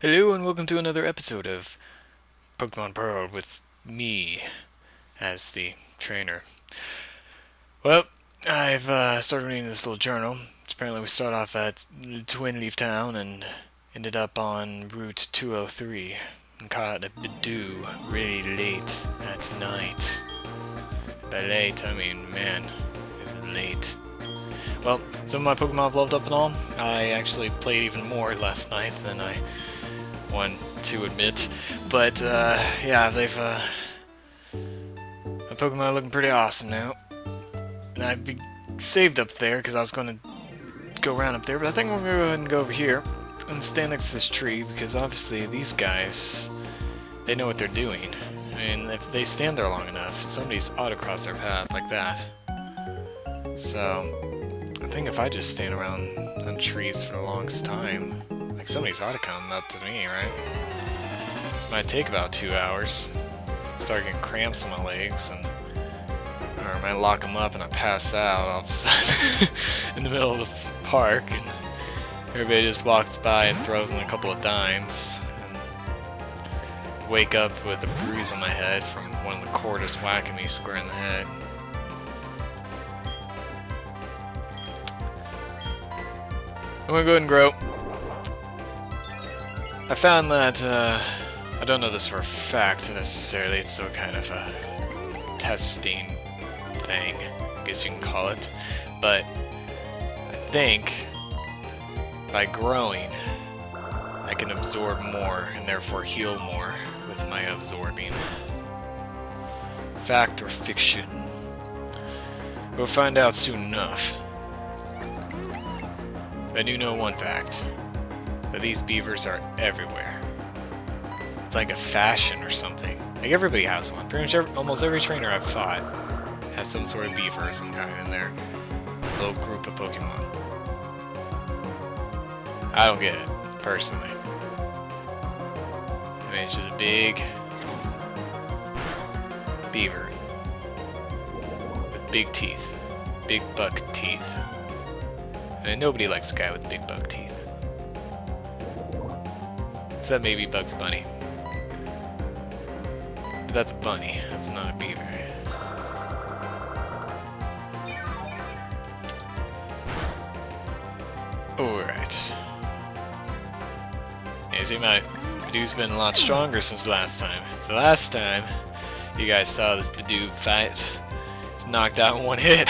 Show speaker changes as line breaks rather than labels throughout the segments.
Hello and welcome to another episode of Pokemon Pearl with me as the trainer. Well, I've started reading this little journal. Apparently we start off at Twin Leaf Town and ended up on Route 203 and caught a Bidoof really late at night. By late, I mean, man, it was late. Well, some of my Pokemon have leveled up and all. I actually played even more last night than I want to admit, but yeah, they've my Pokemon are looking pretty awesome now. And I've saved up there because I was going to go around up there, but I think we're going to go ahead and go over here and stand next to this tree because obviously these guys, they know what they're doing. I mean, if they stand there long enough, somebody's ought to cross their path like that. So I think if I just stand around on trees for the longest time, like somebody's ought to come up to me, right? Might take about 2 hours. Start getting cramps in my legs, and or I might lock them up and I pass out all of a sudden in the middle of the park, and everybody just walks by and throws in a couple of dimes, and wake up with a bruise on my head from one of the Cortus whacking me square in the head. I'm gonna go ahead and grow. I found that, I don't know this for a fact necessarily, it's still kind of a testing thing, I guess you can call it, but I think by growing I can absorb more and therefore heal more with my absorbing. Fact or fiction? We'll find out soon enough. I do know one fact. That these beavers are everywhere. It's like a fashion or something. Like everybody has one. Pretty much almost every trainer I've fought has some sort of beaver of some kind in their little group of Pokemon. I don't get it, personally. I mean, it's just a big beaver with big teeth. Big buck teeth. And nobody likes a guy with big buck teeth. Except maybe Bugs Bunny. But that's a bunny, that's not a beaver. Alright. Yeah, see, my Bidoof's been a lot stronger since last time. So last time, you guys saw this Bidoof fight. He's knocked out in one hit.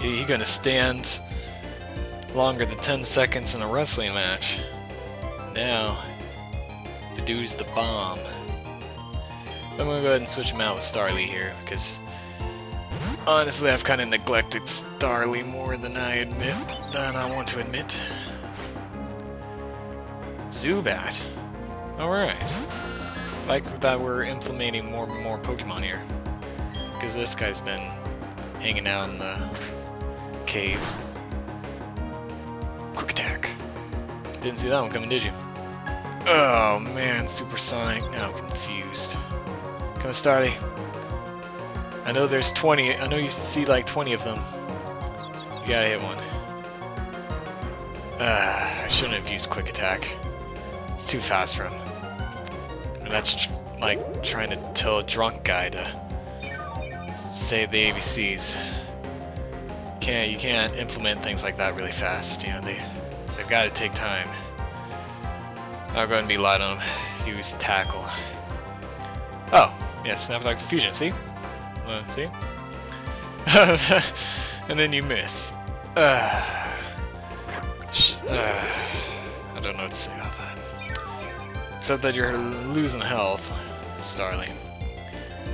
He gonna stand longer than 10 seconds in a wrestling match. Now, Bidoof's the bomb. I'm gonna go ahead and switch him out with Starly here, because honestly I've kind of neglected Starly more than I want to admit. Zubat. Alright. Like that we're implementing more and more Pokemon here. Because this guy's been hanging out in the caves. Quick attack. Didn't see that one coming, did you? Oh man, Supersonic. Now I'm confused. Come on, Starly. I know there's 20. I know you see like 20 of them. You gotta hit one. I shouldn't have used Quick Attack. It's too fast for him. And that's like trying to tell a drunk guy to say the ABCs. You can't implement things like that really fast. You know, they've got to take time. I'll go ahead and be light on them. Use Tackle. Oh, yeah, Snap-Attack Fusion. See? See? And then you miss. I don't know what to say about that. Except that you're losing health, Starly.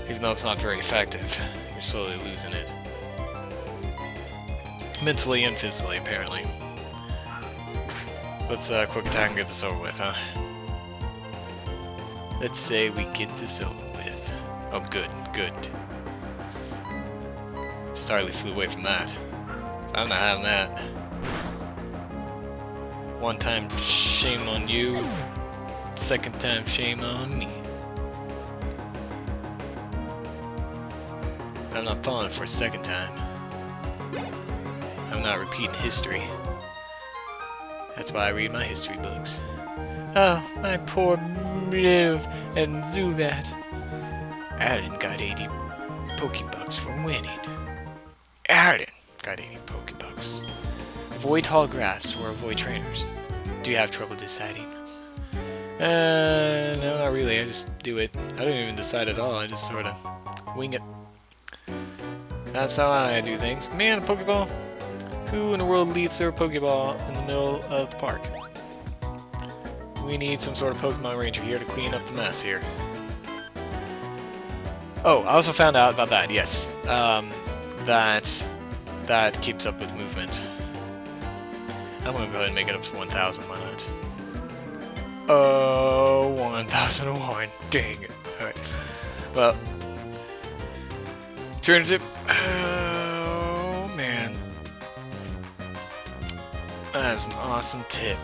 Even though it's not very effective, you're slowly losing it. Mentally and physically, apparently. Let's quick attack and get this over with, huh? Let's say we get this over with. Oh, good, good. Starly flew away from that. So I'm not having that. One time, shame on you. Second time, shame on me. I'm not falling for a second time. I'm not repeating history. That's why I read my history books. Oh, my poor Mew and Zubat. Alan got 80 Pokebucks for winning. Alan got 80 Pokebucks. Avoid tall grass or avoid trainers. Do you have trouble deciding? No, not really. I just do it. I don't even decide at all. I just sort of wing it. That's how I do things. Man, a Pokeball? Who in the world leaves their Pokeball in the middle of the park? We need some sort of Pokemon Ranger here to clean up the mess here. Oh, I also found out about that, yes. That keeps up with movement. I'm gonna go ahead and make it up to 1,000, why not? Oh, 1,001. Dang it. Alright. Well. Turnip. Oh, man. That's an awesome tip.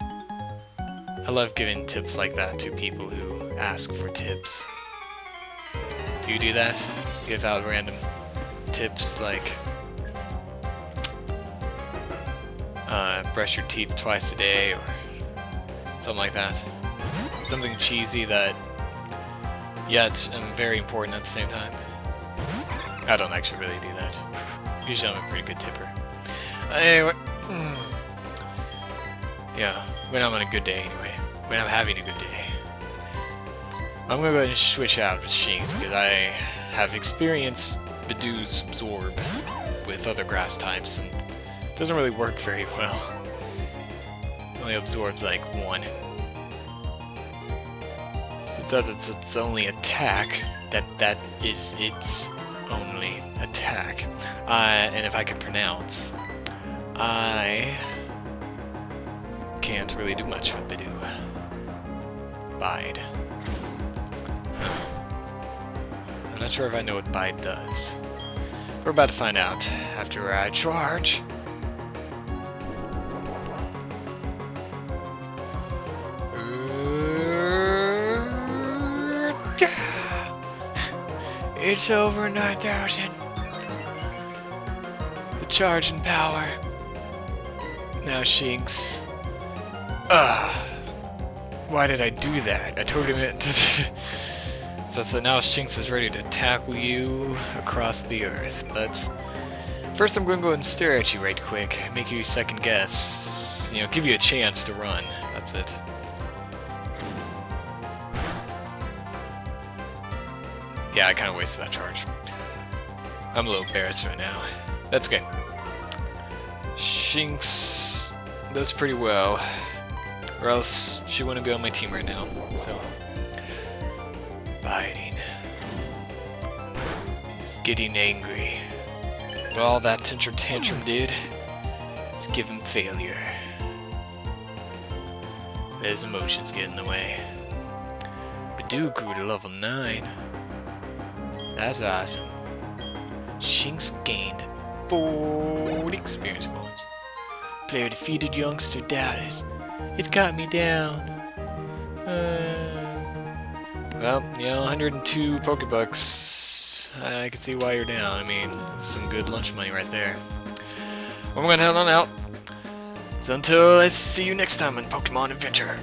I love giving tips like that to people who ask for tips. Do you do that? Give out random tips like brush your teeth twice a day or something like that. Something cheesy that yet very important at the same time. I don't actually really do that. Usually I'm a pretty good tipper. Anyway, yeah, when I'm on a good day anyway. When I'm having a good day. I'm gonna go ahead and switch out with Shinx because I have experienced Bidoo's Absorb with other grass types and it doesn't really work very well. It only absorbs like one. Since that's its only attack, that is its only attack. And if I can pronounce, I can't really do much with Bidoo. Bide. I'm not sure if I know what Bide does. We're about to find out after I charge. It's over 9,000. The charging power. Now Shinx. Why did I do that? I told him it. So now Shinx is ready to tackle you across the earth. But first I'm going to go and stare at you right quick. Make you second guess. You know, give you a chance to run. That's it. Yeah, I kind of wasted that charge. I'm a little embarrassed right now. That's okay. Shinx does pretty well. Or else she wouldn't be on my team right now. So, biting. He's getting angry. But all that tantrum did is give him failure. His emotions get in the way. Bidoo grew to level 9. That's awesome. Shinx gained 40 experience points. Player defeated youngster Dallas. It's got me down. Well, you know, 102 Pokebucks. I can see why you're down. I mean, that's some good lunch money right there. I'm gonna head on out. So until I see you next time on Pokemon Adventure.